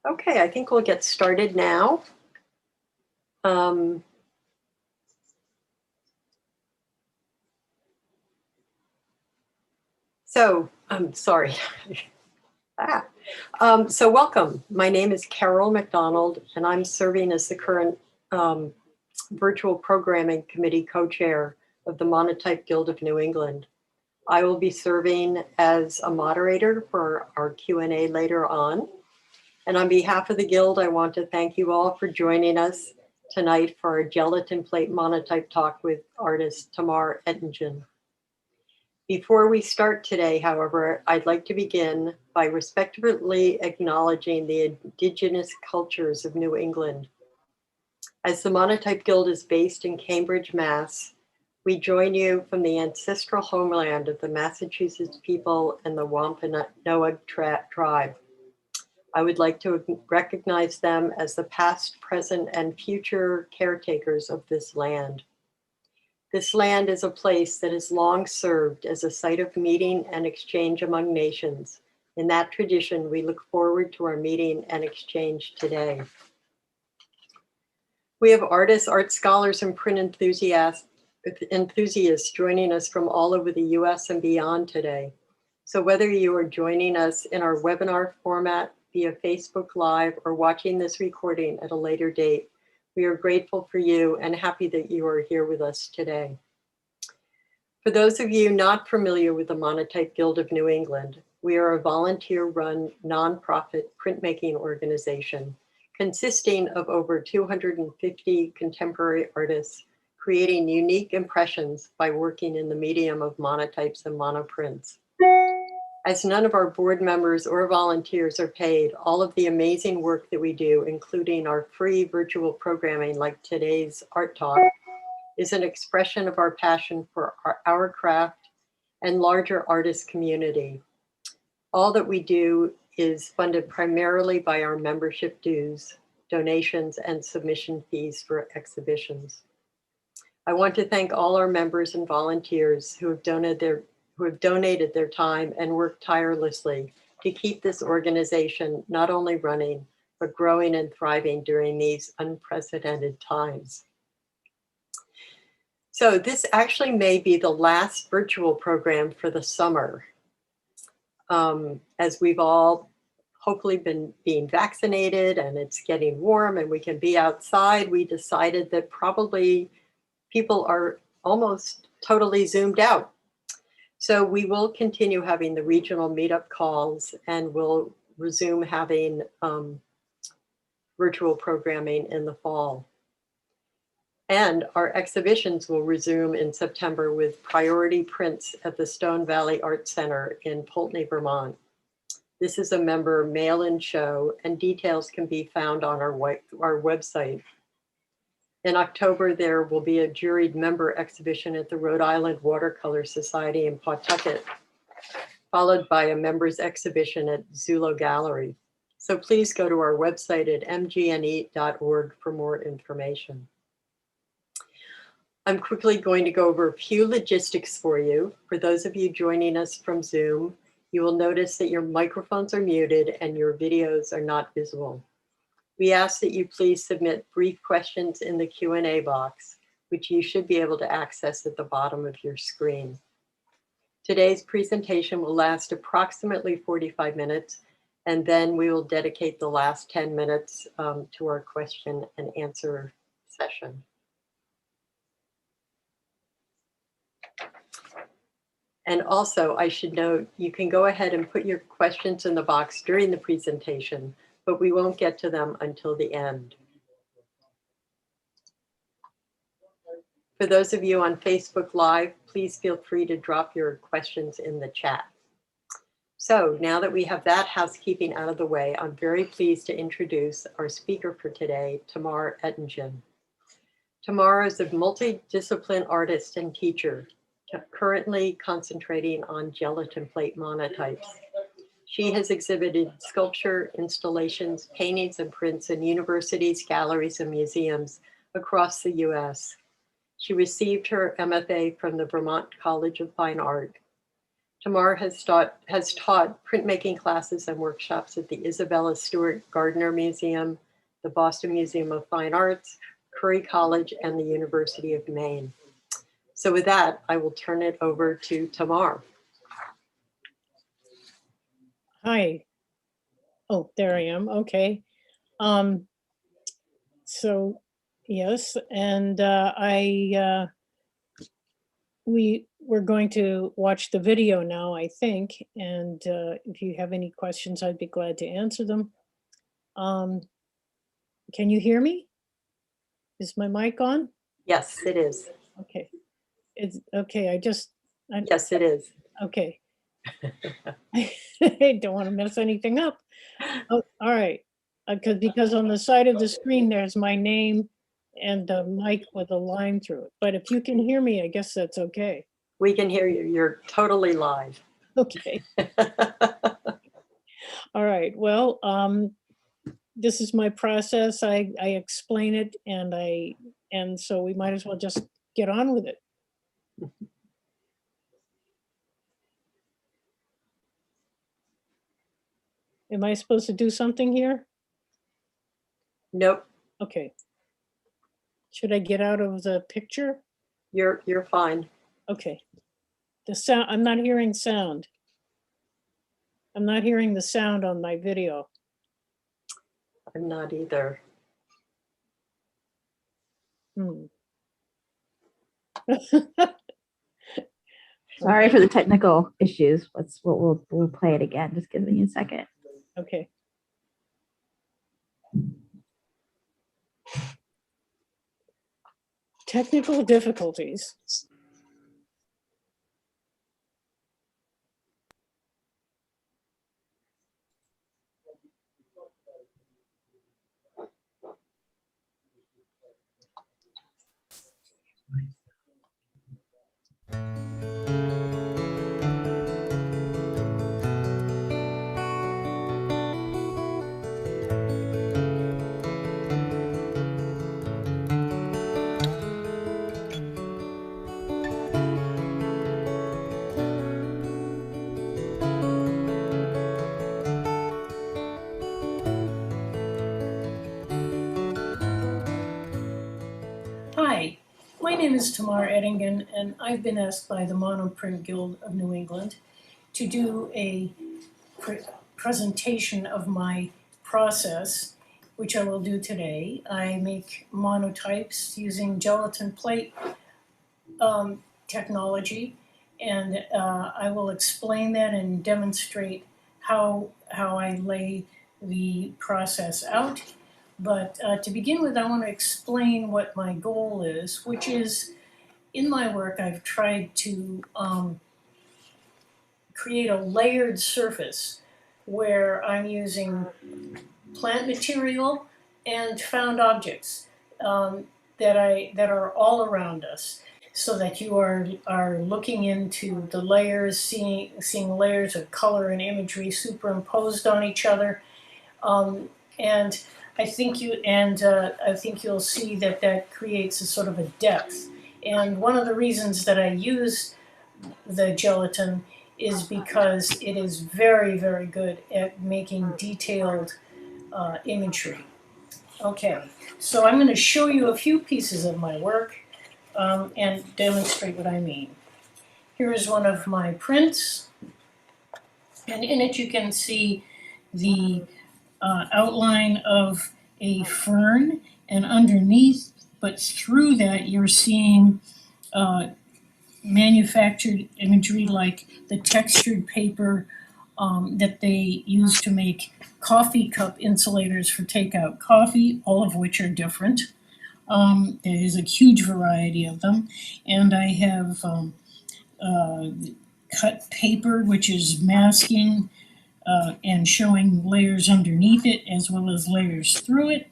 Okay, I think we'll get started now. I'm sorry. So welcome. My name is Carol McDonald, and I'm serving as the current Virtual Programming Committee co-chair of the Monotype Guild of New England. I will be serving as a moderator for our Q&A later on. And on behalf of the Guild, I want to thank you all for joining us tonight for our Gelatin Plate Monotype talk with artist Tamar Etingen. Before we start today, however, I'd like to begin by respectfully acknowledging the indigenous cultures of New England. As the Monotype Guild is based in Cambridge, Mass., we join you from the ancestral homeland of the Massachusetts people and the Wampanoag tribe. I would like to recognize them as the past, present, and future caretakers of this land. This land is a place that has long served as a site of meeting and exchange among nations. In that tradition, we look forward to our meeting and exchange today. We have artists, art scholars, and print enthusiasts joining us from all over the US and beyond today. So whether you are joining us in our webinar format, via Facebook Live, or watching this recording at a later date, we are grateful for you and happy that you are here with us today. For those of you not familiar with the Monotype Guild of New England, we are a volunteer-run nonprofit printmaking organization consisting of over 250 contemporary artists creating unique impressions by working in the medium of monotypes and monoprints. As none of our board members or volunteers are paid, all of the amazing work that we do, including our free virtual programming like today's art talk, is an expression of our passion for our craft and larger artist community. All that we do is funded primarily by our membership dues, donations, and submission fees for exhibitions. I want to thank all our members and volunteers who have donated their time and worked tirelessly to keep this organization not only running, but growing and thriving during these unprecedented times. So this actually may be the last virtual program for the summer. As we've all hopefully been being vaccinated and it's getting warm and we can be outside, we decided that probably people are almost totally zoomed out. So we will continue having the regional meetup calls and we'll resume having virtual programming in the fall. And our exhibitions will resume in September with priority prints at the Stone Valley Art Center in Poultney, Vermont. This is a member mail-in show and details can be found on our website. In October, there will be a juried member exhibition at the Rhode Island Watercolor Society in Pawtucket, followed by a members exhibition at Zulo Gallery. So please go to our website at mgne.org for more information. I'm quickly going to go over a few logistics for you. For those of you joining us from Zoom, you will notice that your microphones are muted and your videos are not visible. We ask that you please submit brief questions in the Q&A box, which you should be able to access at the bottom of your screen. Today's presentation will last approximately 45 minutes, and then we will dedicate the last 10 minutes to our question and answer session. And also, I should note, you can go ahead and put your questions in the box during the presentation, but we won't get to them until the end. For those of you on Facebook Live, please feel free to drop your questions in the chat. So now that we have that housekeeping out of the way, I'm very pleased to introduce our speaker for today, Tamar Etingen. Tamar is a multidisciplinary artist and teacher, currently concentrating on gelatin plate monotypes. She has exhibited sculpture, installations, paintings, and prints in universities, galleries, and museums across the US. She received her MFA from the Vermont College of Fine Art. Tamar has taught printmaking classes and workshops at the Isabella Stewart Gardner Museum, the Boston Museum of Fine Arts, Curry College, and the University of Maine. So with that, I will turn it over to Tamar. Hi. Oh, there I am. Okay. So yes, and we're going to watch the video now, I think. And if you have any questions, I'd be glad to answer them. Can you hear me? Is my mic on? Yes, it is. Okay. It's okay. Yes, it is. Okay. I don't want to mess anything up. Oh, all right. Because on the side of the screen, there's my name and the mic with a line through it. But if you can hear me, I guess that's okay. We can hear you. You're totally live. Okay. All right. Well, this is my process. I explain it, and so we might as well just get on with it. Am I supposed to do something here? Nope. Okay. Should I get out of the picture? You're fine. Okay. The sound, I'm not hearing sound. I'm not hearing the sound on my video. I'm not either. Sorry for the technical issues. We'll play it again. Just give me a second. Okay. Technical difficulties. Hi, my name is Tamar Etingen, and I've been asked by the Monotype Guild of New England to do a presentation of my process, which I will do today. I make monotypes using gelatin plate technology, and I will explain that and demonstrate how I lay the process out. But to begin with, I want to explain what my goal is, which is, in my work, I've tried to create a layered surface where I'm using plant material and found objects that are all around us, so that you are looking into the layers, seeing layers of color and imagery superimposed on each other, and I think you'll see that creates a sort of a depth. And one of the reasons that I use the gelatin is because it is very, very good at making detailed imagery. Okay, so I'm going to show you a few pieces of my work and demonstrate what I mean. Here is one of my prints, and in it you can see the outline of a fern, and underneath, but through that, you're seeing manufactured imagery like the textured paper that they use to make coffee cup insulators for takeout coffee, all of which are different. There is a huge variety of them, and I have cut paper, which is masking and showing layers underneath it as well as layers through it,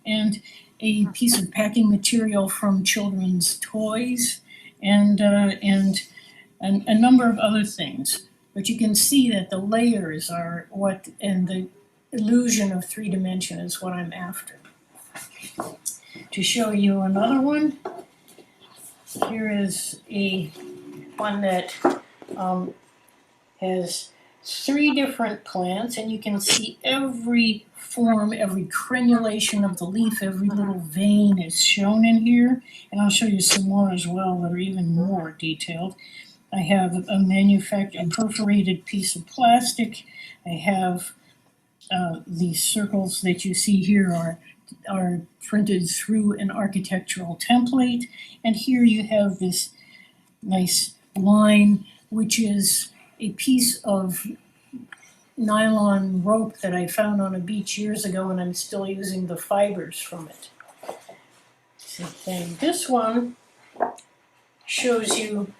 and a piece of packing material from children's toys, and a number of other things. But you can see that the layers are what, and the illusion of 3 dimension is what I'm after. To show you another one, here is one that has 3 different plants, and you can see every form, every crenulation of the leaf, every little vein is shown in here. And I'll show you some more as well that are even more detailed. I have a perforated piece of plastic. I have these circles that you see here are printed through an architectural template. And here you have this nice line, which is a piece of nylon rope that I found on a beach years ago, and I'm still using the fibers from it. Same thing. This one shows you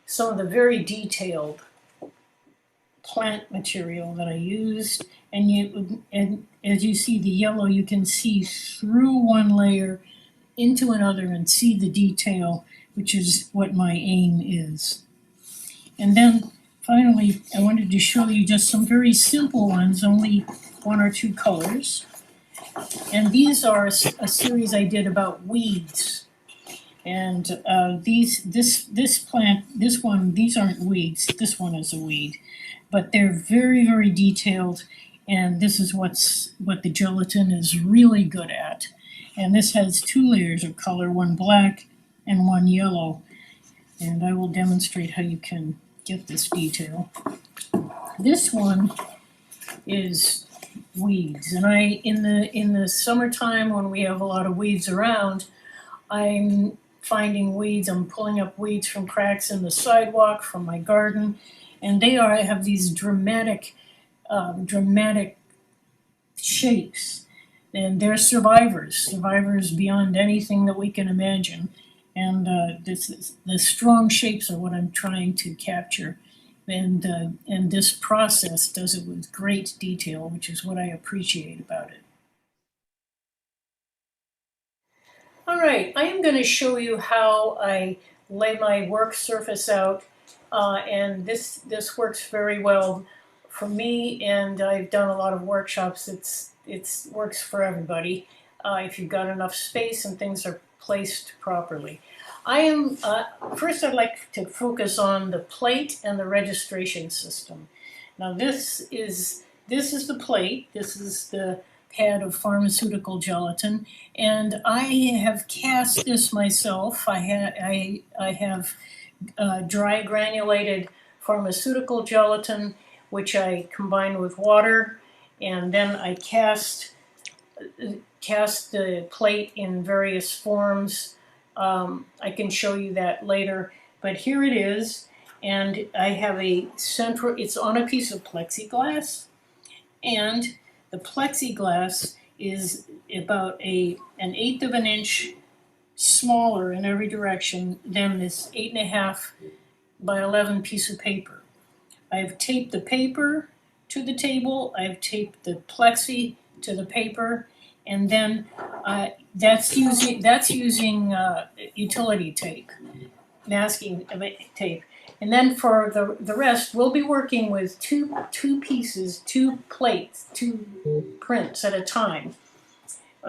some of the very detailed plant material that I used, and as you see the yellow, you can see through one layer into another and see the detail, which is what my aim is. And then finally, I wanted to show you just some very simple ones, only 1 or 2 colors. And these are a series I did about weeds. And this plant, these aren't weeds, this one is a weed. But they're very, very detailed, and this is what the gelatin is really good at. And this has 2 layers of color, one black and one yellow. And I will demonstrate how you can get this detail. This one is weeds, and in the summertime when we have a lot of weeds around, I'm finding weeds. I'm pulling up weeds from cracks in the sidewalk from my garden, and I have these dramatic shapes, and they're survivors beyond anything that we can imagine. And the strong shapes are what I'm trying to capture. And this process does it with great detail, which is what I appreciate about it. All right, I am going to show you how I lay my work surface out, and this works very well for me, and I've done a lot of workshops. It works for everybody if you've got enough space and things are placed properly. First I'd like to focus on the plate and the registration system. Now this is the plate, this is the pad of pharmaceutical gelatin, and I have cast this myself. I have dry granulated pharmaceutical gelatin, which I combine with water, and then I cast the plate in various forms. I can show you that later, but here it is, and I have it's on a piece of plexiglass, and the plexiglass is about an 1/8 of an inch smaller in every direction than this 8.5 by 11 piece of paper. I've taped the paper to the table, I've taped the plexi to the paper, and then that's using utility tape, masking tape. And then for the rest, we'll be working with two pieces, 2 plates, 2 prints at a time.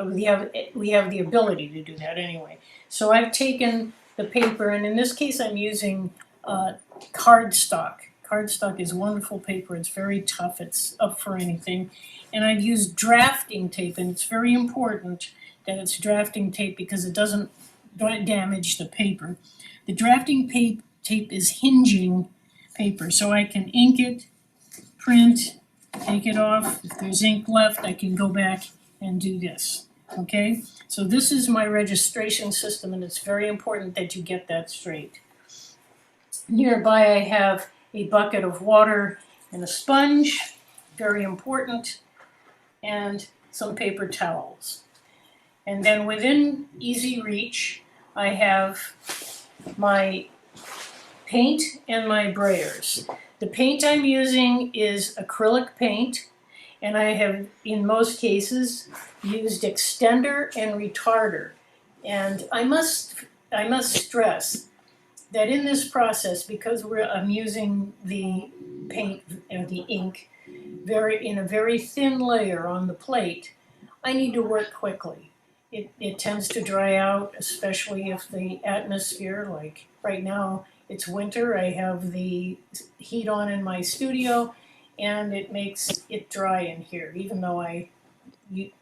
We have the ability to do that anyway. So I've taken the paper, and in this case I'm using cardstock. Cardstock is wonderful paper. It's very tough. It's up for anything. And I've used drafting tape, and it's very important that it's drafting tape because it doesn't damage the paper. The drafting tape is hinging paper, so I can ink it, print, take it off. If there's ink left, I can go back and do this. Okay? So this is my registration system, and it's very important that you get that straight. Nearby, I have a bucket of water and a sponge, very important, and some paper towels. And then within easy reach, I have my paint and my brayers. The paint I'm using is acrylic paint, and I have, in most cases, used extender and retarder. And I must stress that in this process, because I'm using the paint or the ink in a very thin layer on the plate, I need to work quickly. It tends to dry out, especially if the atmosphere, like right now, it's winter, I have the heat on in my studio, and it makes it dry in here, even though you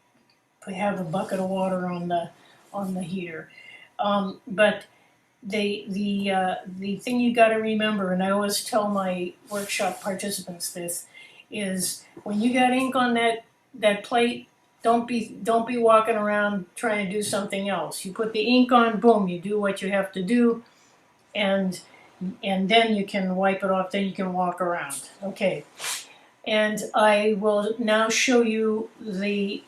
have a bucket of water on the heater. But the thing you got to remember, and I always tell my workshop participants this, is when you got ink on that plate, don't be walking around trying to do something else. You put the ink on, boom, you do what you have to do, and then you can wipe it off. Then you can walk around. Okay, and I will now show you the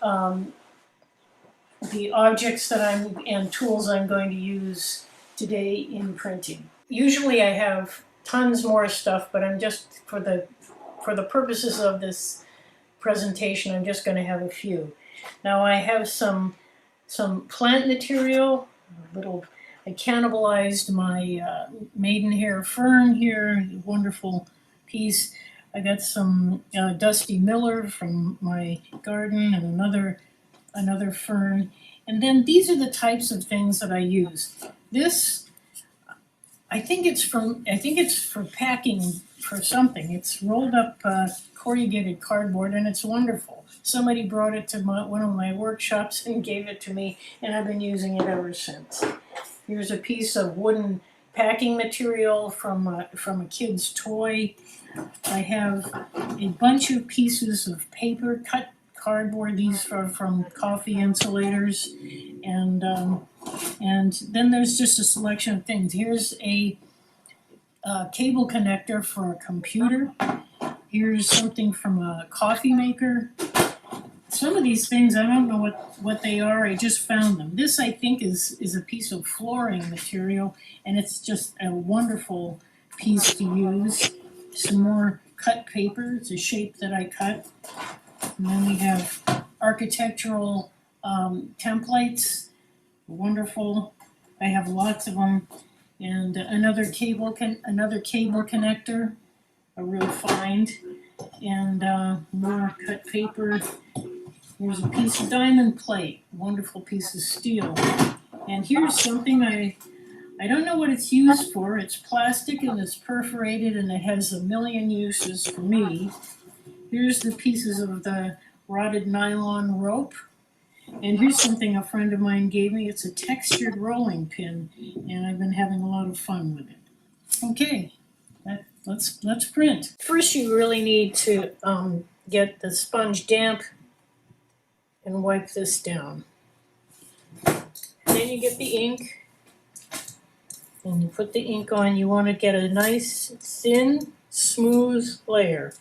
objects and tools I'm going to use today in printing. Usually I have tons more stuff, but I'm just for the purposes of this presentation, I'm just going to have a few. Now I have some plant material. I cannibalized my maidenhair fern here, wonderful piece. I got some Dusty Miller from my garden and another fern. And then these are the types of things that I use. This, I think it's for packing for something. It's rolled up corrugated cardboard, and it's wonderful. Somebody brought it to one of my workshops and gave it to me, and I've been using it ever since. Here's a piece of wooden packing material from a kid's toy. I have a bunch of pieces of paper, cut cardboard. These are from coffee insulators, and then there's just a selection of things. Here's a cable connector for a computer. Here's something from a coffee maker. Some of these things, I don't know what they are. I just found them. This, I think, is a piece of flooring material, and it's just a wonderful piece to use. Some more cut paper. It's a shape that I cut. And then we have architectural templates. Wonderful. I have lots of them. And another cable connector, a real find. And more cut paper. Here's a piece of diamond plate, wonderful piece of steel. And here's something I don't know what it's used for. It's plastic and it's perforated and it has a million uses for me. Here's the pieces of the rotted nylon rope. And here's something a friend of mine gave me. It's a textured rolling pin, and I've been having a lot of fun with it. Okay, let's print. First, you really need to get the sponge damp and wipe this down. Then you get the ink, and you put the ink on. You want to get a nice, thin, smooth layer.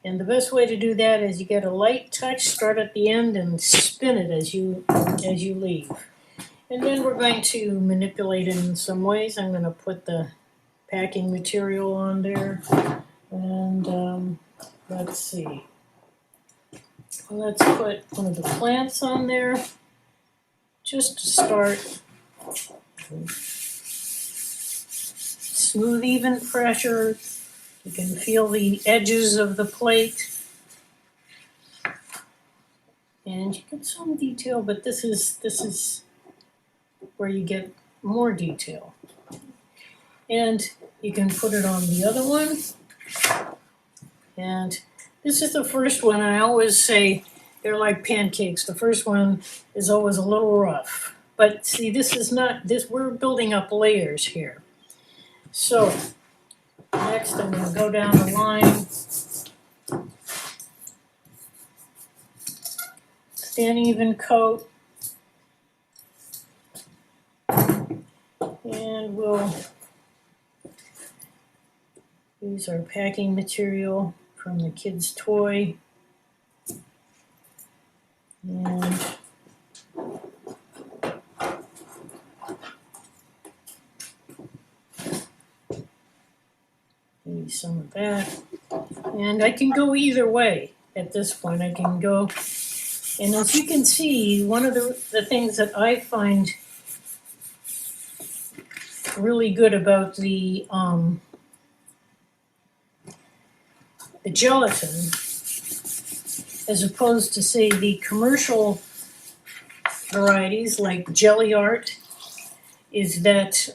And the best way to do that is you get a light touch, start at the end, and spin it as you leave. And then we're going to manipulate it in some ways. I'm going to put the packing material on there. And let's see. Let's put one of the plants on there, just to start. Smooth, even pressure. You can feel the edges of the plate. And you get some detail, but this is where you get more detail. And you can put it on the other one. And this is the first one. I always say they're like pancakes. The first one is always a little rough. But see, this is not, we're building up layers here. So next I'm going to go down the line. Thin, even coat. And we'll use our packing material from the kid's toy. And maybe some of that. And I can go either way at this point. I can go, and as you can see, one of the things that I find really good about the gelatin, as opposed to, say, the commercial varieties like Jelly Art, is that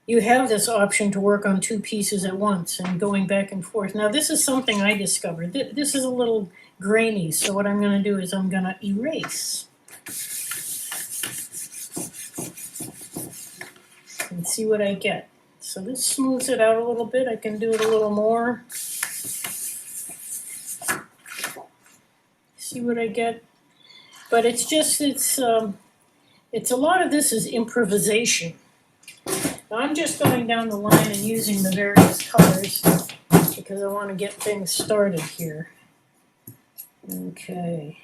you have this option to work on two pieces at once and going back and forth. Now this is something I discovered. This is a little grainy, so what I'm going to do is I'm going to erase and see what I get. So this smooths it out a little bit. I can do it a little more. See what I get. But it's just, it's a lot of this is improvisation. Now I'm just going down the line and using the various colors because I want to get things started here. Okay.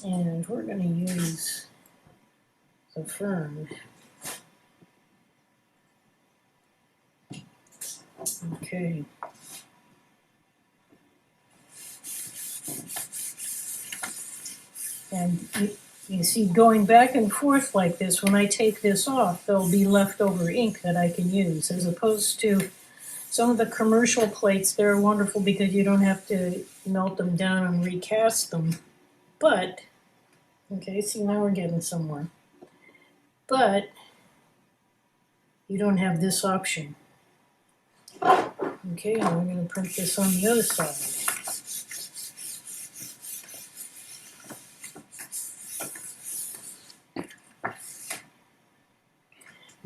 And we're going to use the fern. Okay. And you see, going back and forth like this, when I take this off, there'll be leftover ink that I can use, as opposed to some of the commercial plates. They're wonderful because you don't have to melt them down and recast them. But, okay, see, now we're getting somewhere. But you don't have this option. Okay, now we're going to print this on the other side.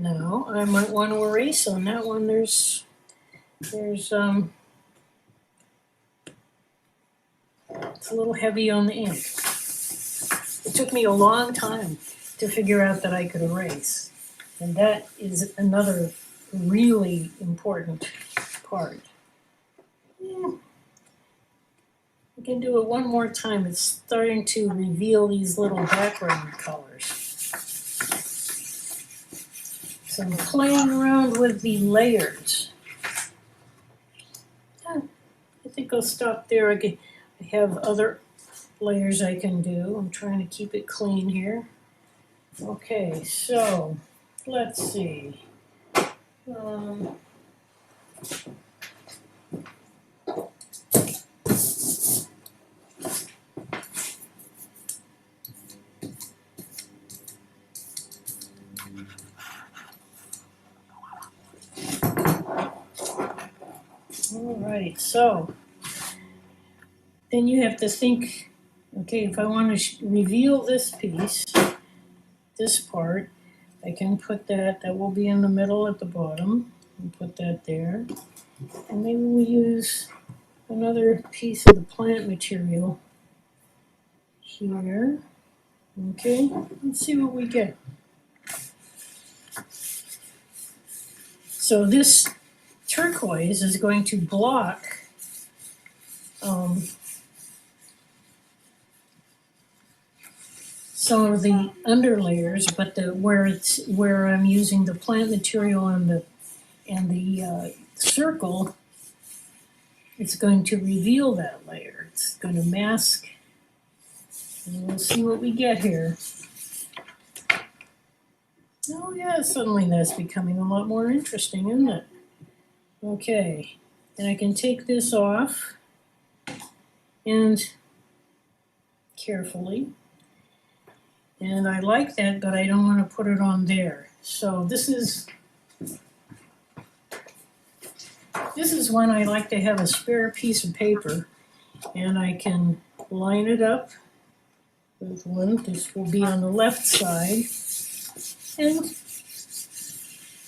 Now, I might want to erase on that one. There's it's a little heavy on the ink. It took me a long time to figure out that I could erase. And that is another really important part. Yeah. I can do it one more time. It's starting to reveal these little background colors. So I'm playing around with the layers. I think I'll stop there. I have other layers I can do. I'm trying to keep it clean here. Okay, so let's see. All right, so then you have to think, okay, if I want to reveal this piece, this part, I can put that will be in the middle at the bottom, and put that there. And maybe we use another piece of the plant material here. Okay, let's see what we get. So this turquoise is going to block some of the underlayers, but where I'm using the plant material and the circle, it's going to reveal that layer. It's going to mask, and we'll see what we get here. Oh yeah, suddenly that's becoming a lot more interesting, isn't it? Okay, and I can take this off and carefully. And I like that, but I don't want to put it on there. So this is when I like to have a spare piece of paper, and I can line it up with one. This will be on the left side, and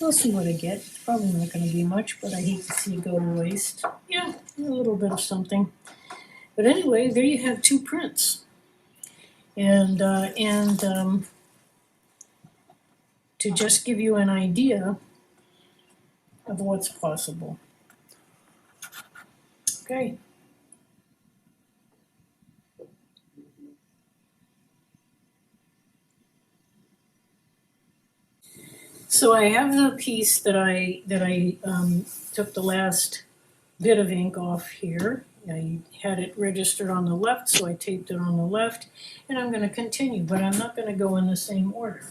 we'll see what I get. It's probably not going to be much, but I hate to see it go to waste. Yeah, a little bit of something. But anyway, there you have two prints. And to just give you an idea of what's possible. Okay. So I have the piece that I took the last bit of ink off here. I had it registered on the left, so I taped it on the left, and I'm going to continue, but I'm not going to go in the same order.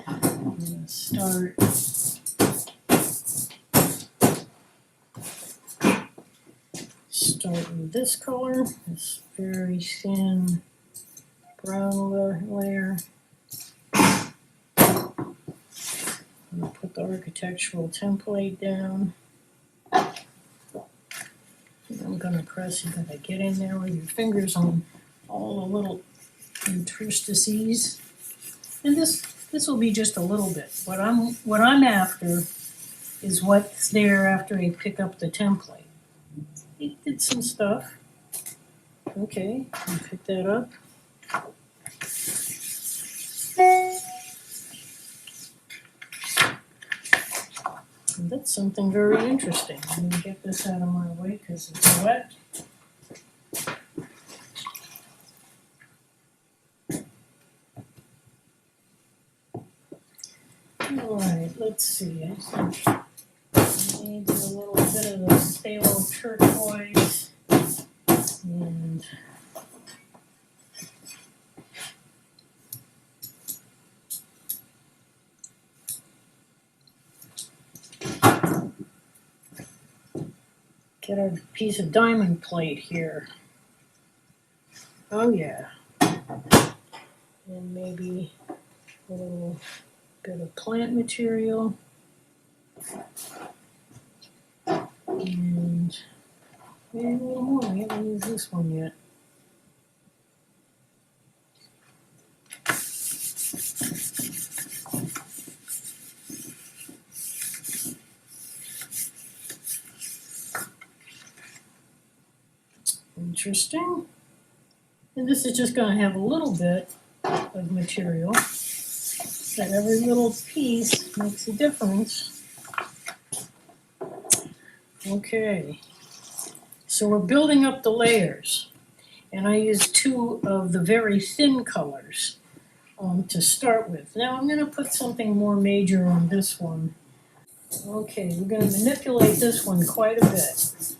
I'm going to start with this color, this very thin ground layer. I'm going to put the architectural template down. And I'm going to press, you're going to get in there with your fingers on all the little interstices. And this will be just a little bit. What I'm after is what's there after I pick up the template. It did some stuff. Okay, I'll pick that up. And that's something very interesting. I'm going to get this out of my way because it's wet. All right, let's see. I think I need a little bit of the phthalo turquoise and get a piece of diamond plate here. Oh yeah. And maybe a little bit of plant material. And maybe a little more. I haven't used this one yet. Interesting. And this is just going to have a little bit of material. That every little piece makes a difference. Okay. So we're building up the layers. And I used 2 of the very thin colors to start with. Now I'm going to put something more major on this one. Okay, we're going to manipulate this one quite a bit.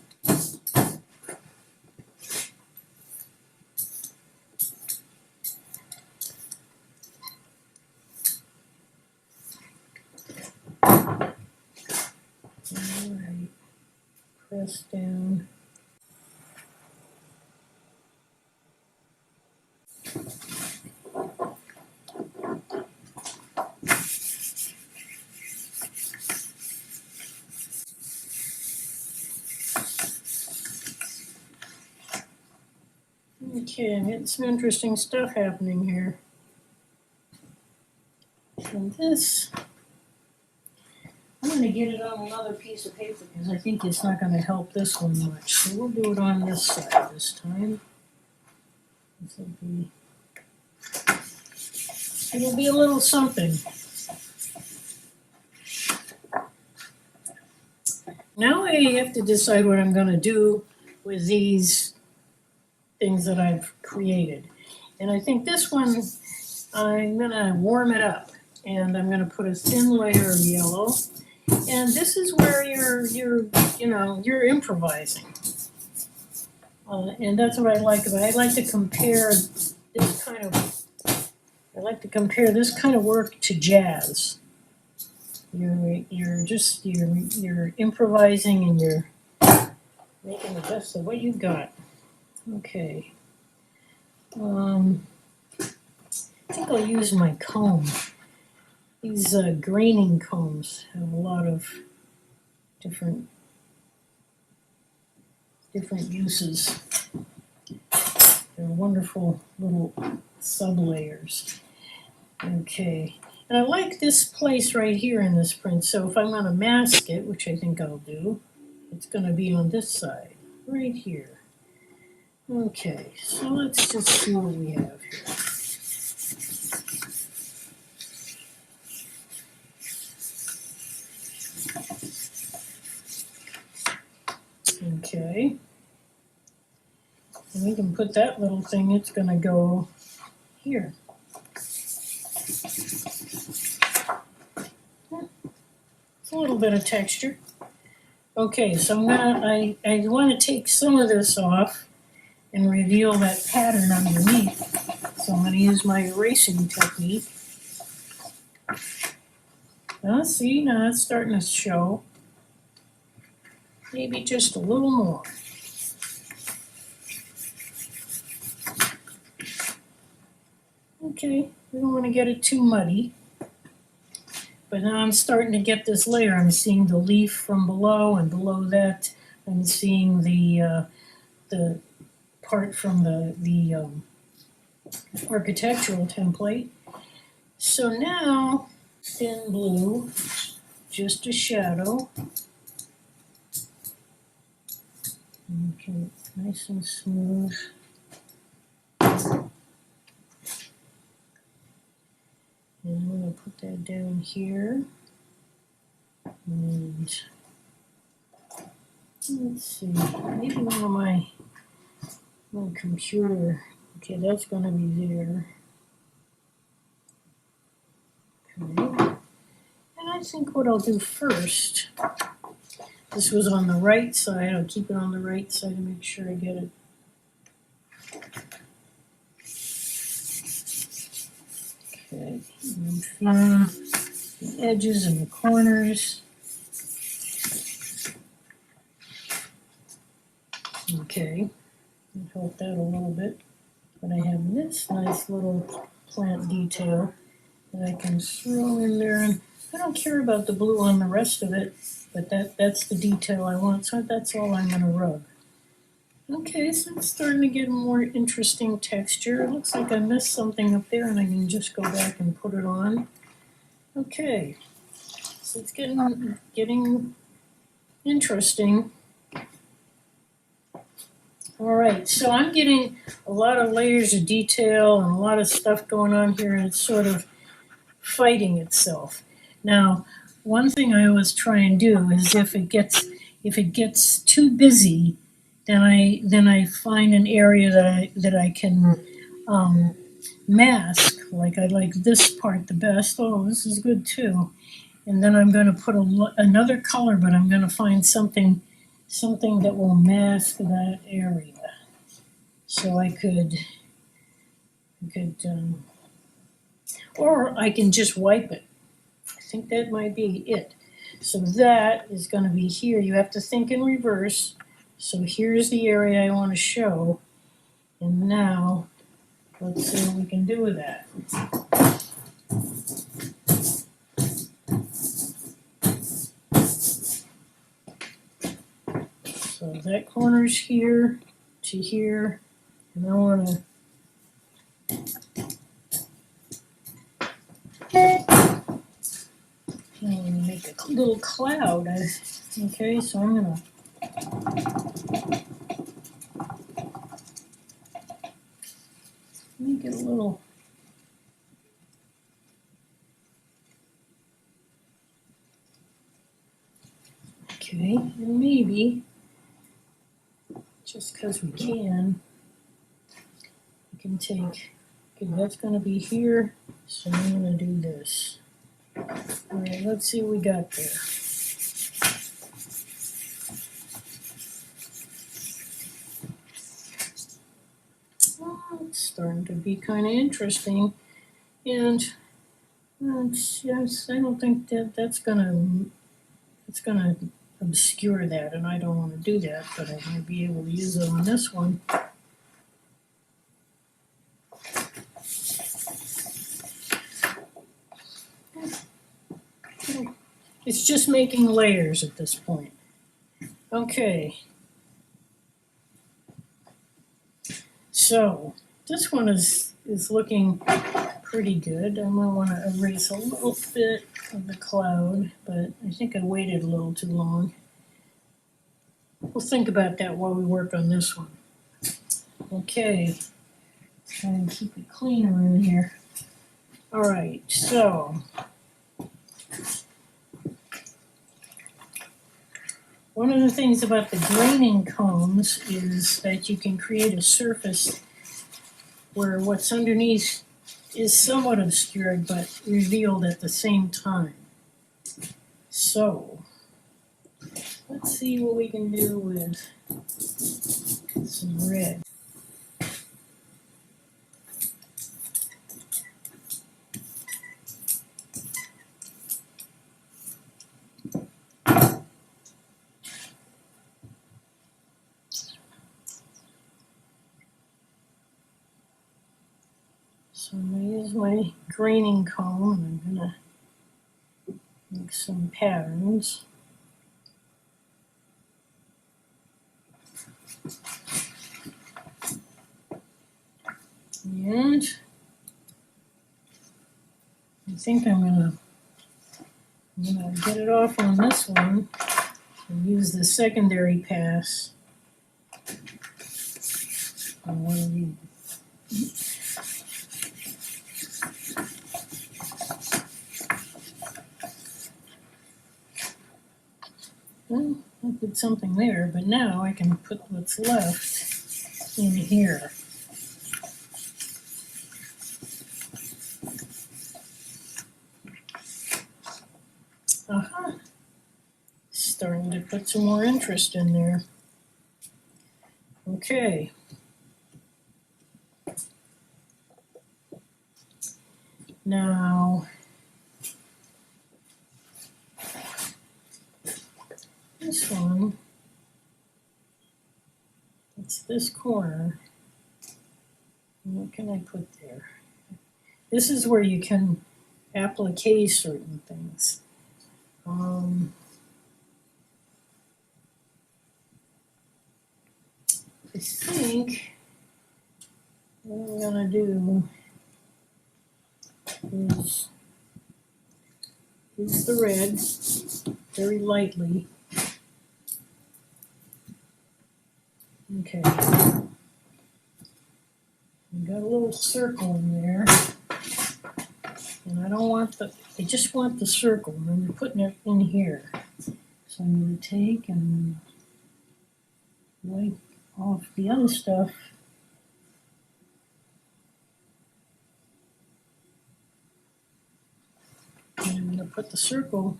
Alright, press down. Okay, I'm getting some interesting stuff happening here. And this, I'm going to get it on another piece of paper because I think it's not going to help this one much. So we'll do it on this side this time. This will be, it'll be a little something. Now I have to decide what I'm going to do with these things that I've created. And I think this one, I'm going to warm it up. And I'm going to put a thin layer of yellow. And this is where you're improvising. And that's what I like about it. I like to compare this kind of work to jazz. You're improvising and you're making the best of what you've got. Okay. I think I'll use my comb. These graining combs have a lot of different uses. They're wonderful little sub-layers. Okay, and I like this place right here in this print, so if I'm going to mask it, which I think I'll do, it's going to be on this side, right here. Okay, so let's just see what we have here. Okay, and we can put that little thing, it's going to go here. It's a little bit of texture. Okay, so I want to take some of this off and reveal that pattern underneath. So I'm going to use my erasing technique. Now see, now it's starting to show. Maybe just a little more. Okay, we don't want to get it too muddy. But now I'm starting to get this layer. I'm seeing the leaf from below, and below that I'm seeing the part from the architectural template. So now, thin blue, just a shadow. Okay, nice and smooth. And I'm going to put that down here. And let's see, maybe my computer. Okay, that's going to be there. Okay. And I think what I'll do first, this was on the right side. I'll keep it on the right side to make sure I get it. Okay, and fill the edges and the corners. Okay, I'll help that a little bit. But I have this nice little plant detail that I can throw in there. And I don't care about the blue on the rest of it, but that's the detail I want. So that's all I'm going to rub. Okay, so it's starting to get a more interesting texture. It looks like I missed something up there, and I can just go back and put it on. Okay, so it's getting interesting. All right, so I'm getting a lot of layers of detail and a lot of stuff going on here, and it's sort of fighting itself. Now, one thing I always try and do is if it gets too busy, then I find an area that I can mask. Like I like this part the best. Oh, this is good too. And then I'm going to put another color, but I'm going to find something that will mask that area. So I could, or I can just wipe it. I think that might be it. So that is going to be here. You have to think in reverse. So here's the area I want to show. And now, let's see what we can do with that. So that corner's here to here. And I want to make a little cloud. Okay, so I'm going to make it a little. Okay, and maybe, just because we can take, okay, that's going to be here, so I'm going to do this. All right, let's see what we got there. Well, it's starting to be kind of interesting, and yes, I don't think that's going to obscure that, and I don't want to do that, but I might be able to use it on this one. It's just making layers at this point. Okay. So this one is looking pretty good. I might want to erase a little bit of the cloud, but I think I waited a little too long. We'll think about that while we work on this one. Okay. Try and keep it clean around here. All right, so one of the things about the graining cones is that you can create a surface where what's underneath is somewhat obscured but revealed at the same time. So let's see what we can do with some red. So I'm going to my graining comb, and I'm gonna make some patterns. And I think I'm gonna get it off on this one and use the secondary pass on one of these. Well, I did something there, but now I can put what's left in here. Aha! Starting to put some more interest in there. Okay. Now, this one, it's this corner. What can I put there? This is where you can applique certain things. I think what I'm gonna do is use the red very lightly. Okay. I've got a little circle in there. And I don't want I just want the circle, and I'm putting it in here. So I'm going to take and wipe off the other stuff. And I'm going to put the circle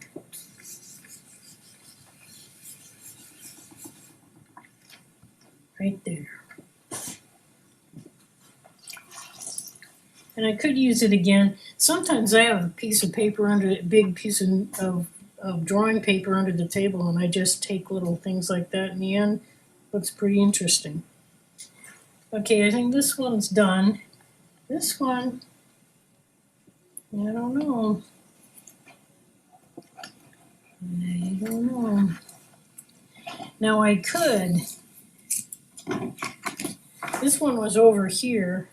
right there. And I could use it again. Sometimes I have a piece of paper a big piece of drawing paper under the table, and I just take little things like that in the end. Looks pretty interesting. Okay, I think this one's done. This one, I don't know. Now I could, this one was over here.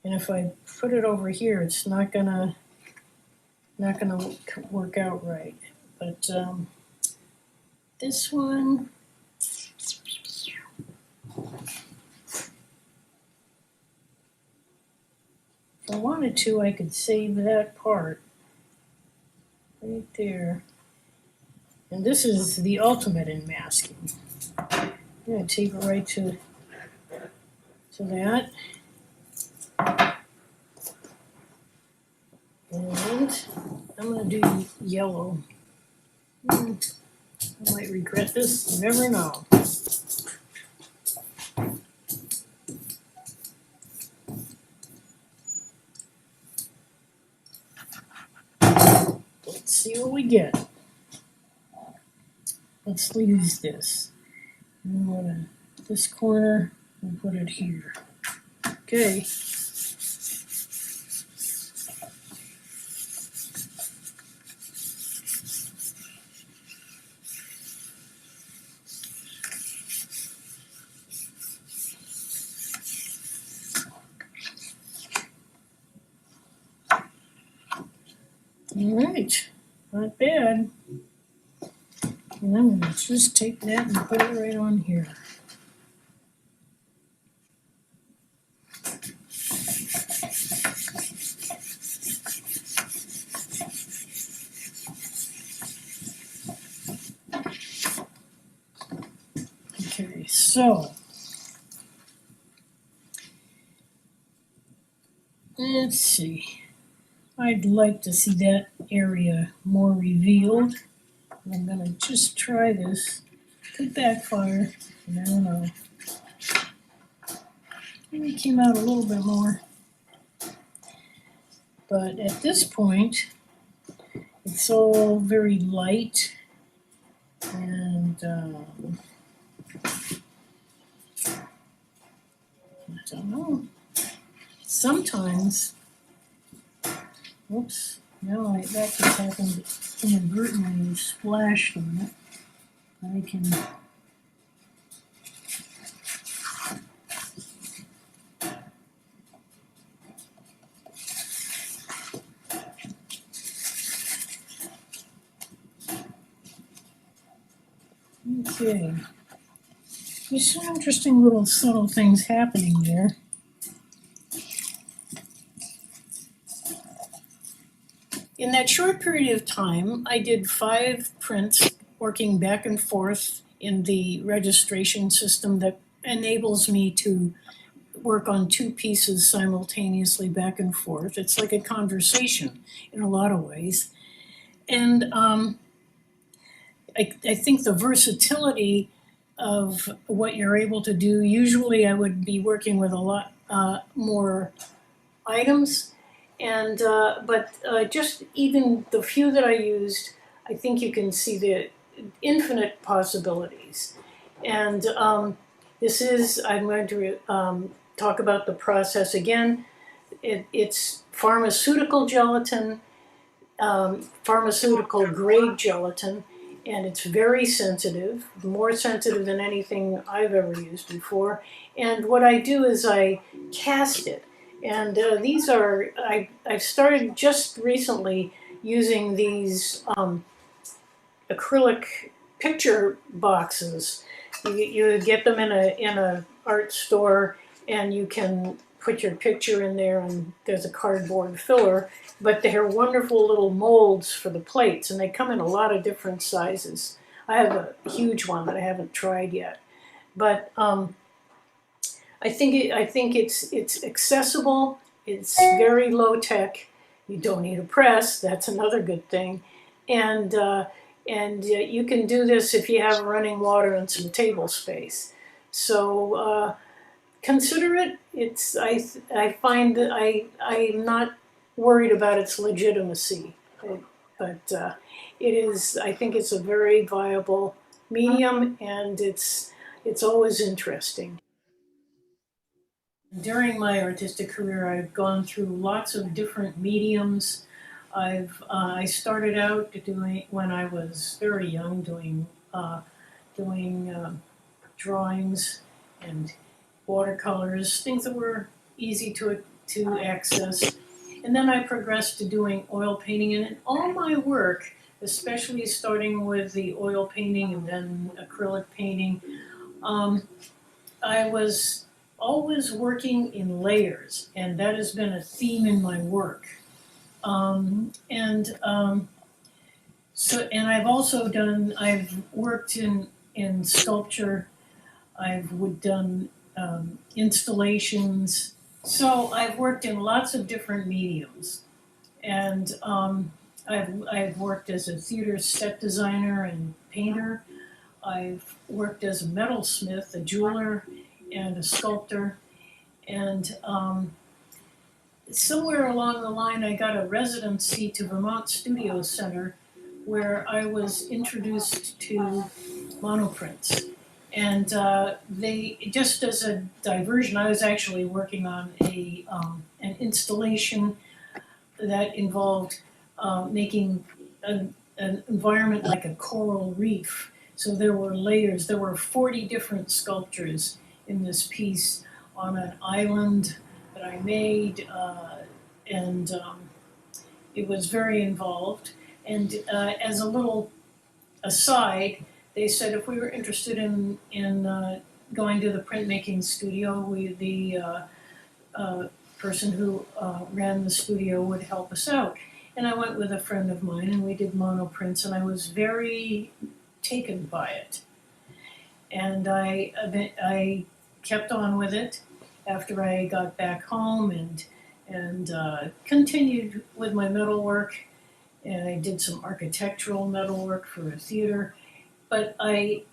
And if I put it over here, it's not gonna work out right. But this one, if I wanted to, I could save that part right there. And this is the ultimate in masking. I'm gonna tape it right to that. And I'm going to do yellow. I might regret this, you never know. Let's see what we get. Let's use this. I'm going to this corner and put it here. Okay. All right, not bad. And I'm going to just take that and put it right on here. Okay, so let's see. I'd like to see that area more revealed. I'm going to just try this. Could backfire. I don't know. Maybe it came out a little bit more. But at this point, it's all very light. And I don't know. Sometimes Whoops, no, that just happened inadvertently, I splashed on it. I can. Okay. There's some interesting little subtle things happening there. In that short period of time, I did 5 prints working back and forth in the registration system that enables me to work on 2 pieces simultaneously back and forth. It's like a conversation in a lot of ways. And I think the versatility of what you're able to do, usually I would be working with a lot more items. And but just even the few that I used, I think you can see the infinite possibilities. And I'm going to talk about the process again. It's pharmaceutical gelatin, pharmaceutical grade gelatin, and it's very sensitive, more sensitive than anything I've ever used before. And what I do is I cast it. And I've started just recently using these acrylic picture boxes. You get them in a art store, and you can put your picture in there, and there's a cardboard filler. But they're wonderful little molds for the plates, and they come in a lot of different sizes. I have a huge one that I haven't tried yet, but I think it's accessible. It's very low tech. You don't need a press. That's another good thing, and you can do this if you have running water and some table space. So consider it. I find that I'm not worried about its legitimacy, but it is. I think it's a very viable medium, and it's always interesting. During my artistic career, I've gone through lots of different mediums. I started out doing, when I was very young, doing drawings and watercolors, things that were easy to access. And then I progressed to doing oil painting, and in all my work, especially starting with the oil painting and then acrylic painting, I was always working in layers, and that has been a theme in my work. And I've worked in sculpture. I've done installations. So I've worked in lots of different mediums, and I've worked as a theater set designer and painter. I've worked as a metalsmith, a jeweler, and a sculptor. And somewhere along the line, I got a residency to Vermont Studio Center, where I was introduced to monoprints. And they, just as a diversion, I was actually working on an installation that involved making an environment like a coral reef. So there were layers. There were 40 different sculptures in this piece on an island that I made, and it was very involved. And as a little aside, they said if we were interested in going to the printmaking studio, the person who ran the studio would help us out. And I went with a friend of mine, and we did monoprints, and I was very taken by it. And I kept on with it after I got back home, and continued with my metalwork, and I did some architectural metalwork for a theater. But I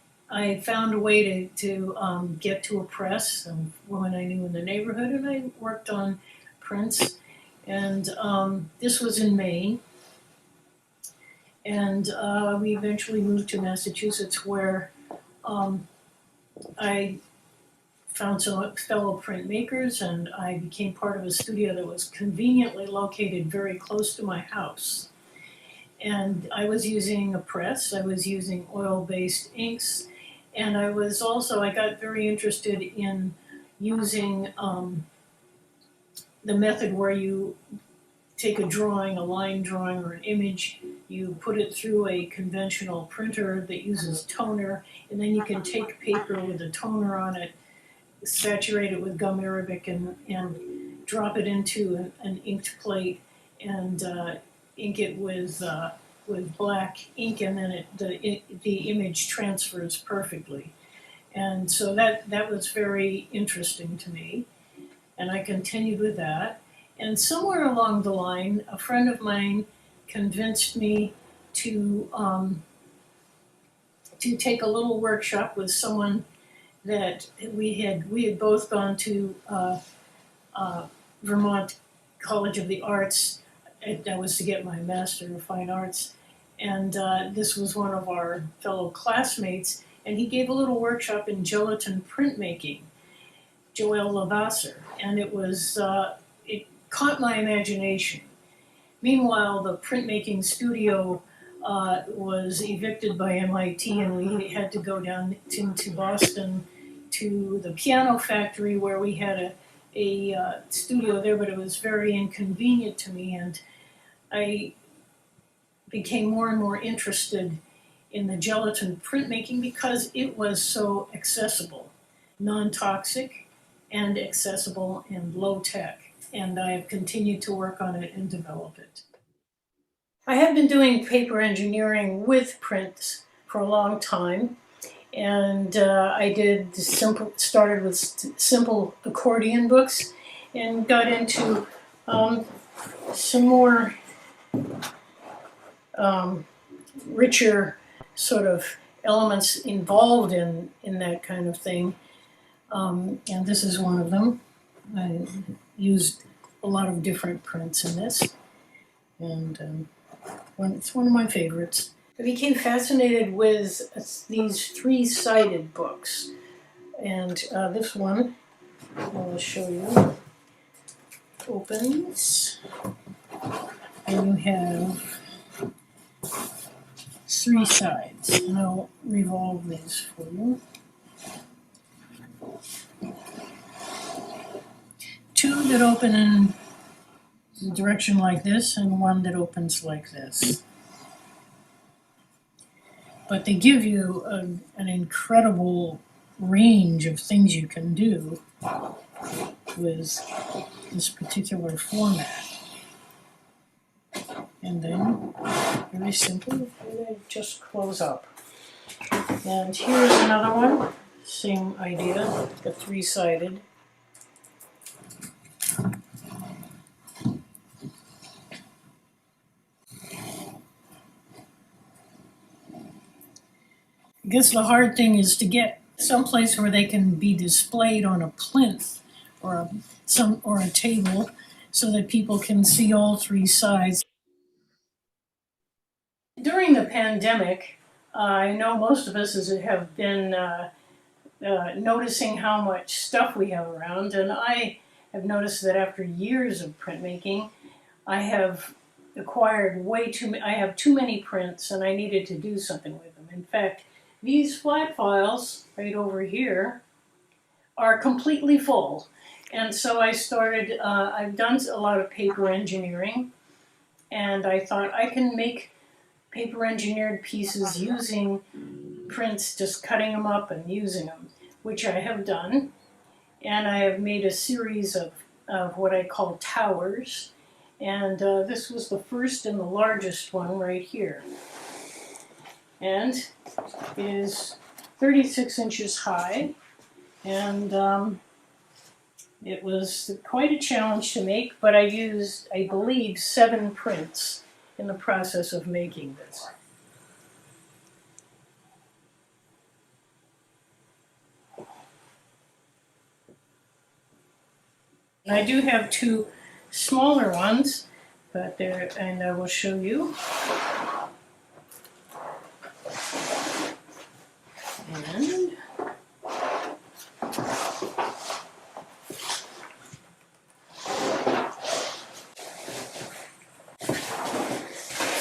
found a way to get to a press, some woman I knew in the neighborhood, and I worked on prints. And this was in Maine. And we eventually moved to Massachusetts, where I found some fellow printmakers, and I became part of a studio that was conveniently located very close to my house. And I was using a press, I was using oil-based inks, and I got very interested in using the method where you take a drawing, a line drawing or an image, you put it through a conventional printer that uses toner, and then you can take paper with a toner on it, saturate it with gum arabic, and drop it into an inked plate, and ink it with black ink, and then the image transfers perfectly. And so that was very interesting to me, and I continued with that. And somewhere along the line, a friend of mine convinced me to take a little workshop with someone that we had both gone to Vermont College of the Arts. That was to get my Master of Fine Arts, and this was one of our fellow classmates, and he gave a little workshop in gelatin printmaking, Joel Lavasser, and it caught my imagination. Meanwhile, the printmaking studio was evicted by MIT, and we had to go down into Boston to the piano factory where we had a studio there, but it was very inconvenient to me, and I became more and more interested in the gelatin printmaking because it was so accessible, non-toxic, and accessible and low-tech. And I have continued to work on it and develop it. I have been doing paper engineering with prints for a long time, and I started with simple accordion books and got into some more richer sort of elements involved in that kind of thing, and this is one of them. I used a lot of different prints in this, and it's one of my favorites. I became fascinated with these three-sided books, and this one I will show you opens, and you have three sides, and I'll revolve these for you. Two that open in a direction like this, and one that opens like this. But they give you an incredible range of things you can do with this particular format. And then, very simple, they just close up. And here's another one, same idea, the three-sided. I guess the hard thing is to get someplace where they can be displayed on a plinth or a table so that people can see all three sides. During the pandemic, I know most of us have been noticing how much stuff we have around, and I have noticed that after years of printmaking, I have acquired I have too many prints, and I needed to do something with them. In fact, these flat files right over here are completely full. And so I started, I've done a lot of paper engineering, and I thought I can make paper engineered pieces using prints, just cutting them up and using them, which I have done. And I have made a series of what I call towers. And this was the first and the largest one right here. And it is 36 inches high, and it was quite a challenge to make, but I used, I believe, 7 prints in the process of making this. And I do have 2 smaller ones, but and I will show you. And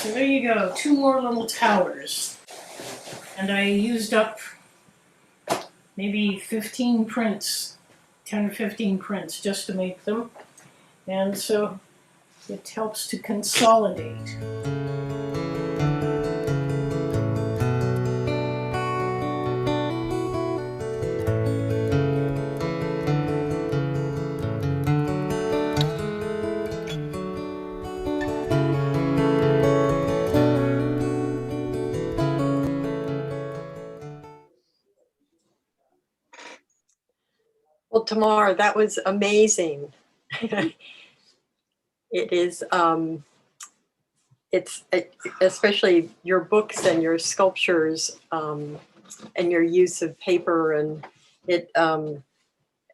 So there you go, 2 more little towers. And I used up maybe 15 prints, 10 or 15 prints just to make them. And so it helps to consolidate. Well, Tamar, that was amazing. It is, it's especially your books and your sculptures and your use of paper, and it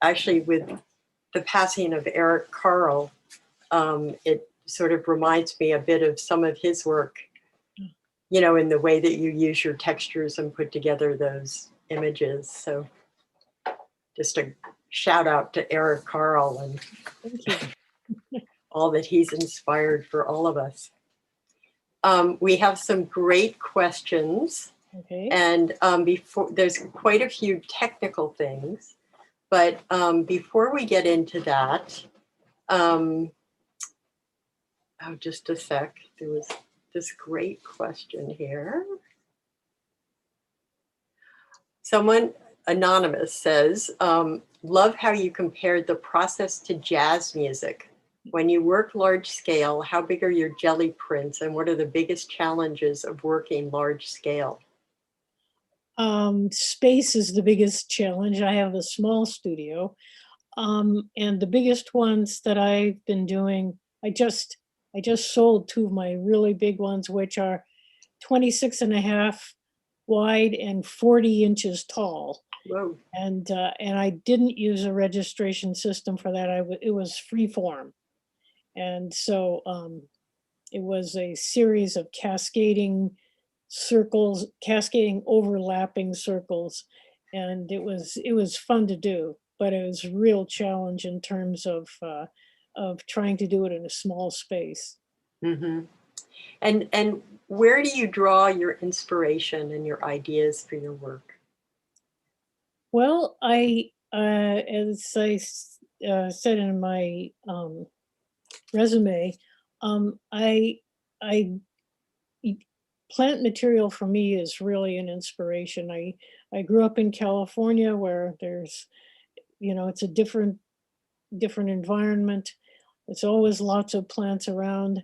actually with the passing of Eric Carle, it sort of reminds me a bit of some of his work, you know, in the way that you use your textures and put together those images. So just a shout out to Eric Carle and Thank you. all that he's inspired for all of us. We have some great questions, Okay. and before there's quite a few technical things, but before we get into that, oh, just a sec. There was this great question here. Someone anonymous says, love how you compared the process to jazz music. When you work large scale, how big are your jelly prints and what are the biggest challenges of working large scale? Space is the biggest challenge. I have a small studio. And the biggest ones that I've been doing, I just sold 2 of my really big ones, which are 26.5 wide and 40 inches tall. Whoa. And I didn't use a registration system for that. It was free form. And so it was a series of cascading circles, cascading overlapping circles. And it was fun to do, but it was a real challenge in terms of trying to do it in a small space. Mm-hmm. And where do you draw your inspiration and your ideas for your work? Well, as I said in my resume, I plant material for me is really an inspiration. I grew up in California where there's, it's a different environment. It's always lots of plants around.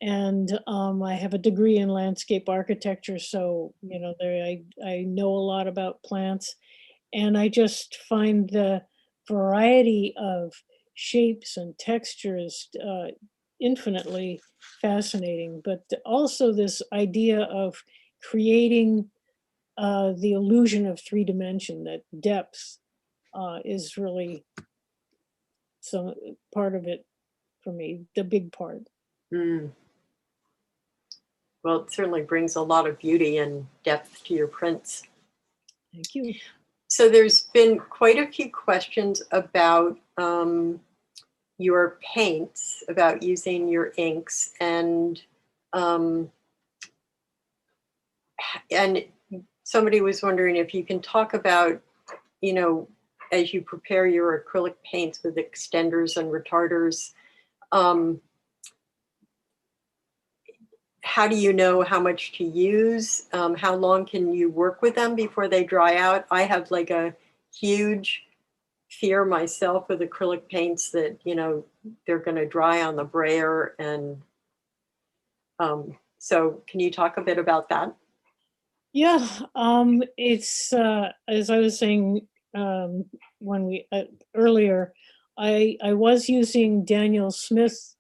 And I have a degree in landscape architecture, so I know a lot about plants, and I just find the variety of shapes and textures infinitely fascinating. But also this idea of creating the illusion of 3 dimension, that depth is really some part of it for me, the big part. Mm. Well, it certainly brings a lot of beauty and depth to your prints. Thank you. So there's been quite a few questions about your paints, about using your inks, and somebody was wondering if you can talk about, as you prepare your acrylic paints with extenders and retarders, how do you know how much to use? How long can you work with them before they dry out? I have like a huge fear myself with acrylic paints that, they're going to dry on the brayer. And so can you talk a bit about that? Yeah, it's as I was saying when we earlier, I was using Daniel Smith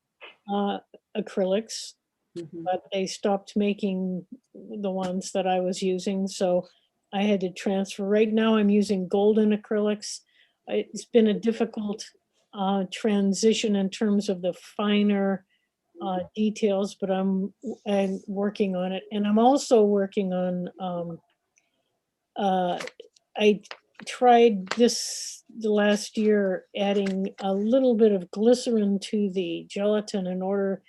acrylics, Mm-hmm. but they stopped making the ones that I was using, so I had to transfer. Right now, I'm using golden acrylics. It's been a difficult transition in terms of the finer details, but I'm working on it, and I'm also working on. I tried the last year adding a little bit of glycerin to the gelatin in order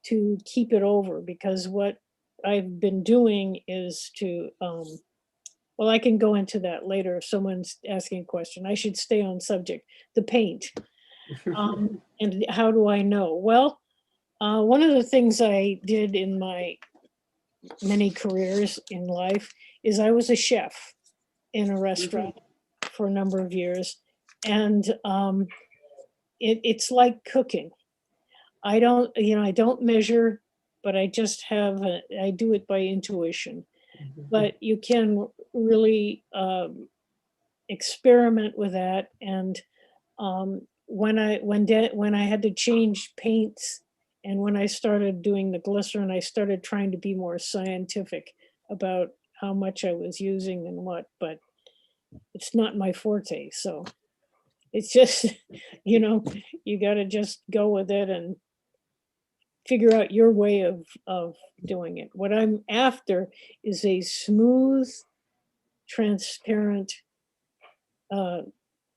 to keep it over, because what I've been doing is to, well, I can go into that later if someone's asking a question. I should stay on subject, the paint. And how do I know? Well, one of the things I did in my many careers in life is I was a chef in a restaurant for a number of years. And it's like cooking. I don't measure, but I just I do it by intuition. But you can really experiment with that. And when I had to change paints, and when I started doing the glycerin, I started trying to be more scientific about how much I was using and what. But it's not my forte, so it's just you got to just go with it and figure out your way of doing it. What I'm after is a smooth, transparent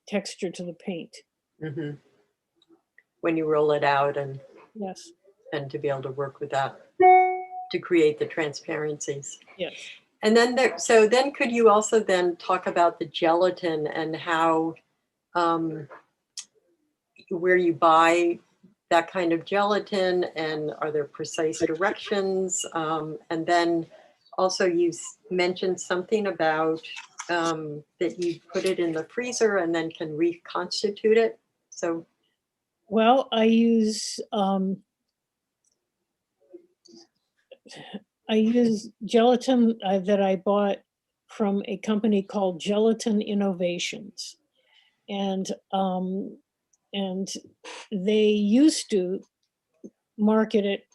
texture to the paint. When you roll it out and Yes. to be able to work with that to create the transparencies. Yes. And then then could you also then talk about the gelatin and how where you buy that kind of gelatin, and are there precise directions? And then also you mentioned something about that you put it in the freezer and then can reconstitute it. So, well, I use gelatin that I bought from a company called Gelatin Innovations, and they used to market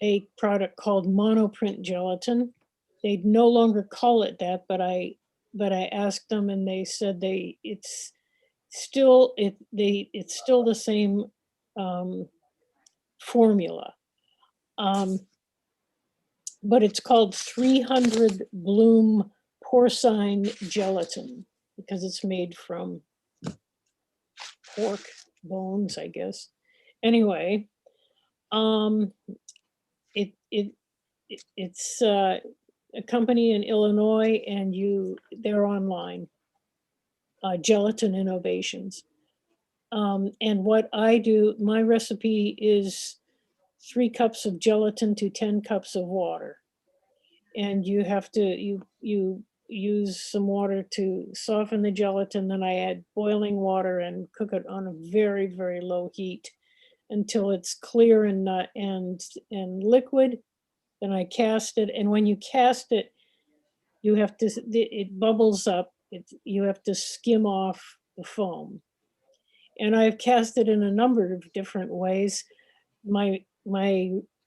a product called monoprint gelatin. They no longer call it that, but I asked them, and they said it's still the same formula, but it's called 300 bloom porcine gelatin because it's made from pork bones, I guess. Anyway, it's a company in Illinois, and they're online, Gelatin Innovations. And what I do, my recipe is 3 cups of gelatin to 10 cups of water. And you have to, you use some water to soften the gelatin, then I add boiling water and cook it on a very, very low heat until it's clear and liquid. Then I cast it, and when you cast it, you have to, it bubbles up. You have to skim off the foam. And I've cast it in a number of different ways. My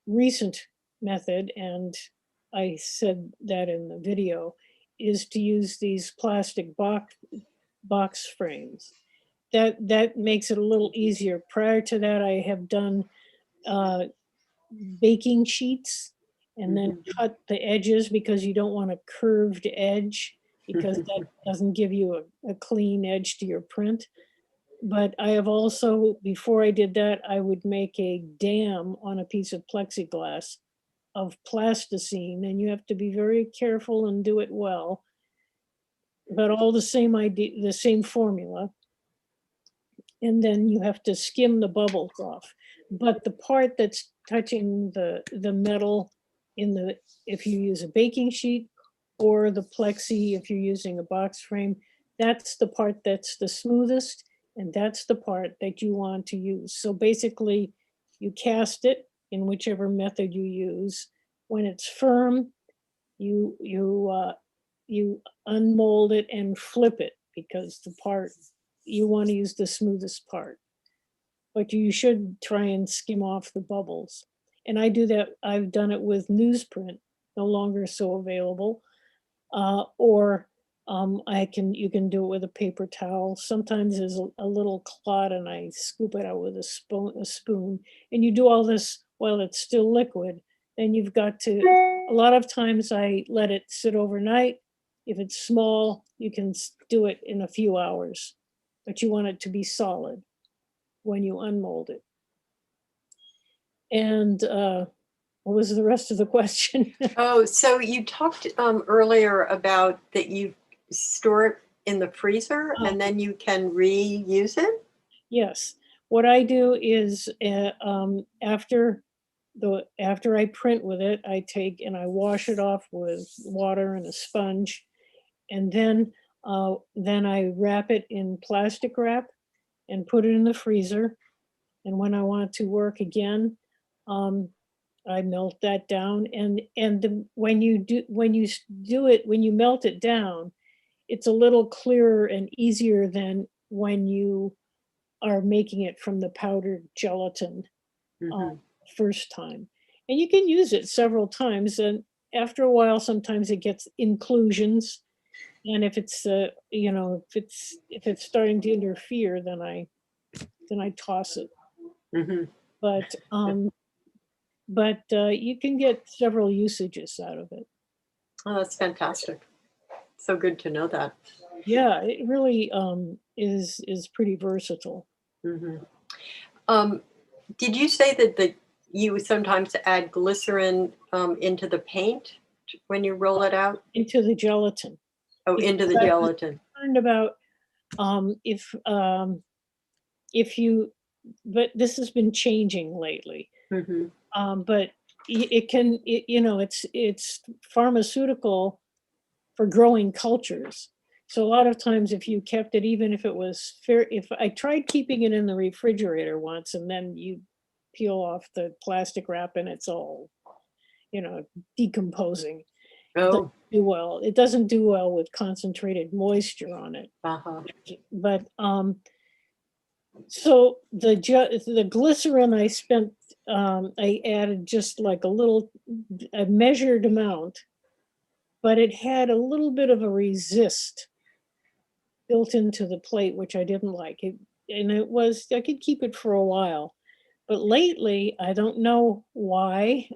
recent method, and I said that in the video, is to use these plastic box frames. That makes it a little easier. Prior to that, I have done baking sheets and then cut the edges because you don't want a curved edge, because that doesn't give you a clean edge to your print. But I have also, before I did that, I would make a dam on a piece of plexiglass of plasticine, and you have to be very careful and do it well. But all the same idea, the same formula. And then you have to skim the bubbles off. But the part that's touching the metal if you use a baking sheet, or the plexi if you're using a box frame, that's the part that's the smoothest, and that's the part that you want to use. So basically, you cast it in whichever method you use. When it's firm, you unmold it and flip it, because the part you want to use the smoothest part. But you should try and skim off the bubbles. And I do that. I've done it with newsprint, no longer so available, or you can do it with a paper towel. Sometimes there's a little clot, and I scoop it out with a spoon. And you do all this while it's still liquid. Then you've got to, a lot of times I let it sit overnight. If it's small, you can do it in a few hours, but you want it to be solid when you unmold it. And What was the rest of the question? Oh, so you talked earlier about that you store it in the freezer Oh. and then you can reuse it? Yes. What I do is after I print with it, I take and I wash it off with water and a sponge, and then I wrap it in plastic wrap and put it in the freezer. And when I want to work again, um, I melt that down. When you do it, when you melt it down, it's a little clearer and easier than when you are making it from the powdered gelatin Mhm. first time. And you can use it several times, and after a while, sometimes it gets inclusions. And if it's if it's starting to interfere, then I toss it. Mhm. But you can get several usages out of it. Oh, that's fantastic. So good to know that. Yeah, it really is pretty versatile. Mhm. Um, did you say that you sometimes add glycerin into the paint when you roll it out? Into the gelatin. Oh, Because into the I was gelatin. concerned about um, if um, if you, but this has been changing lately. Mhm. But it can, it's pharmaceutical for growing cultures. So a lot of times if you kept it, even if it was fair, if I tried keeping it in the refrigerator once and then you peel off the plastic wrap and it's all, decomposing. Doesn't Oh, do well. It doesn't do well with concentrated moisture on it. uh-huh. But so the glycerin I added just like a measured amount, but it had a little bit of a resist built into the plate, which I didn't like. I could keep it for a while, but lately I don't know why,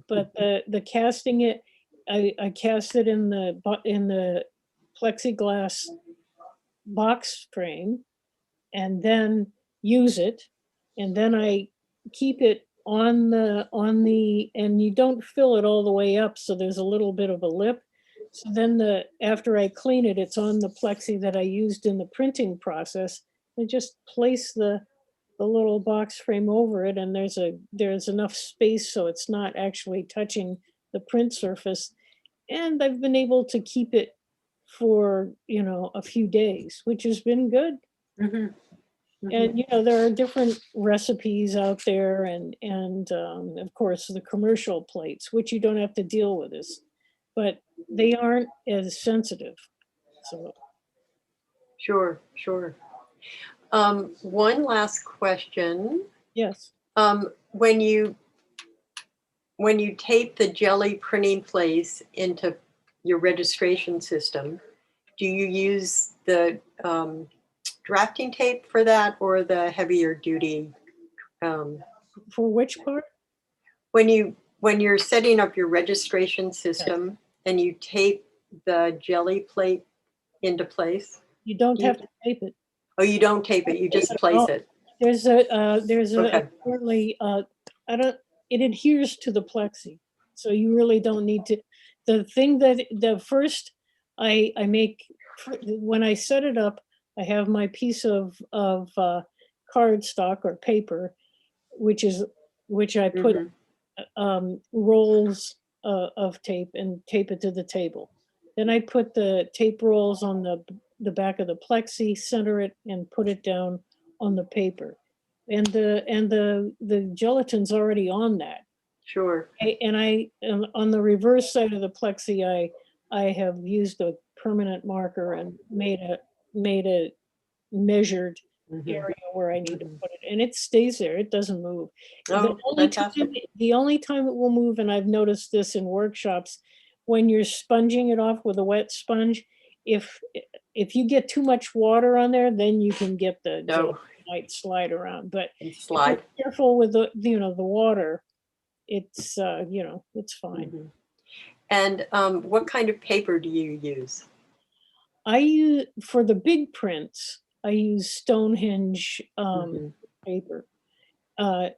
but the casting it, I cast it in the plexiglass box frame and then use it, and then I keep it and you don't fill it all the way up, so there's a little bit of a lip. So then after I clean it, it's on the plexi that I used in the printing process. I just place the little box frame over it, and there's enough space so it's not actually touching the print surface. And I've been able to keep it for a few days, which has been good. Mhm. Mhm. And there are different recipes out there, and of course the commercial plates, which you don't have to deal with this, but they aren't as sensitive. So Sure, sure. One last question. yes, When you tape the jelly printing place into your registration system, do you use the drafting tape for that or the heavier duty? Um, for which part? when you're setting up your registration Yes. system and you tape the jelly plate into place, You don't do you? have to tape it. Oh, you don't tape it. You just place it. There's a Okay. apparently I don't it adheres to the plexi, so you really don't need to. The thing that the first I make when I set it up, I have my piece of cardstock or paper, which I put Hmm. rolls of tape and tape it to the table. Then I put the tape rolls on the back of the plexi, center it, and put it down on the paper. And the gelatin's already on that. Sure. And on the reverse side of the plexi, I have used a permanent marker and made a measured Hmm. area where I need to Hmm. put it, and it stays there. It doesn't move. Oh, fantastic. The only time it will move, and I've noticed this in workshops, when you're sponging it off with a wet sponge, if if you get too much water on there, then you can get the gel No, might slide around. But and if you're slide. careful with the water, it's fine. Hmm. And what kind of paper do you use? I use for the big prints, I use Stonehenge Hmm. paper. Uh,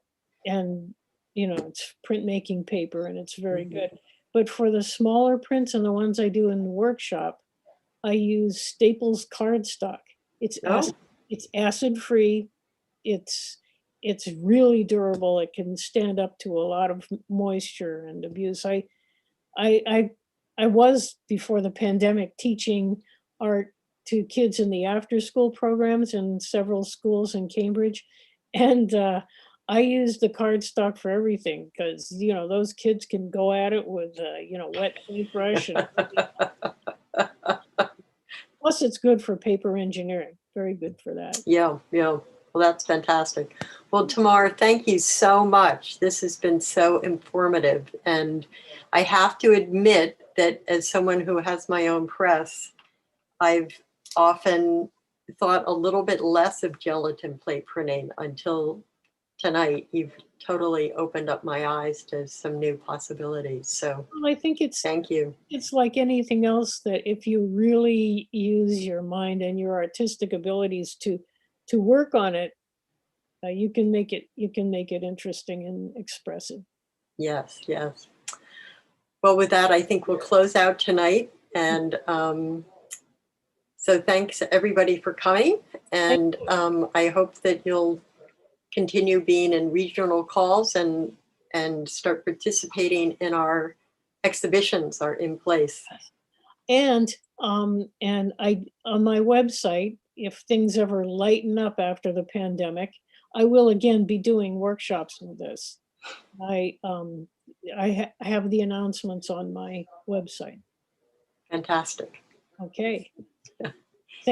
and it's printmaking paper and it's very good. But for the smaller prints and the ones I do in the workshop, I use Staples cardstock. It's Oh. acid free. It's really durable. It can stand up to a lot of moisture and abuse. I was, before the pandemic, teaching art to kids in the after school programs in several schools in Cambridge. And I use the cardstock for everything because, those kids can go at it with, wet paintbrush. And plus, it's good for paper engineering. Very good for that. Yeah, yeah. Well, that's fantastic. Well, Tamar, thank you so much. This has been so informative. And I have to admit that as someone who has my own press, I've often thought a little bit less of gelatin plate printing until tonight. You've totally opened up my eyes to some new possibilities. So Well, I think thank you. it's like anything else, that if you really use your mind and your artistic abilities to work on it, you can make it interesting and expressive. Yes, yes. Well, with that, I think we'll close out tonight. And so thanks everybody for coming. And I hope that you'll continue being in regional calls and start participating in our exhibitions are in place. And I, on my website, if things ever lighten up after the pandemic, I will again be doing workshops with this. I have the announcements on my website. Fantastic. Okay.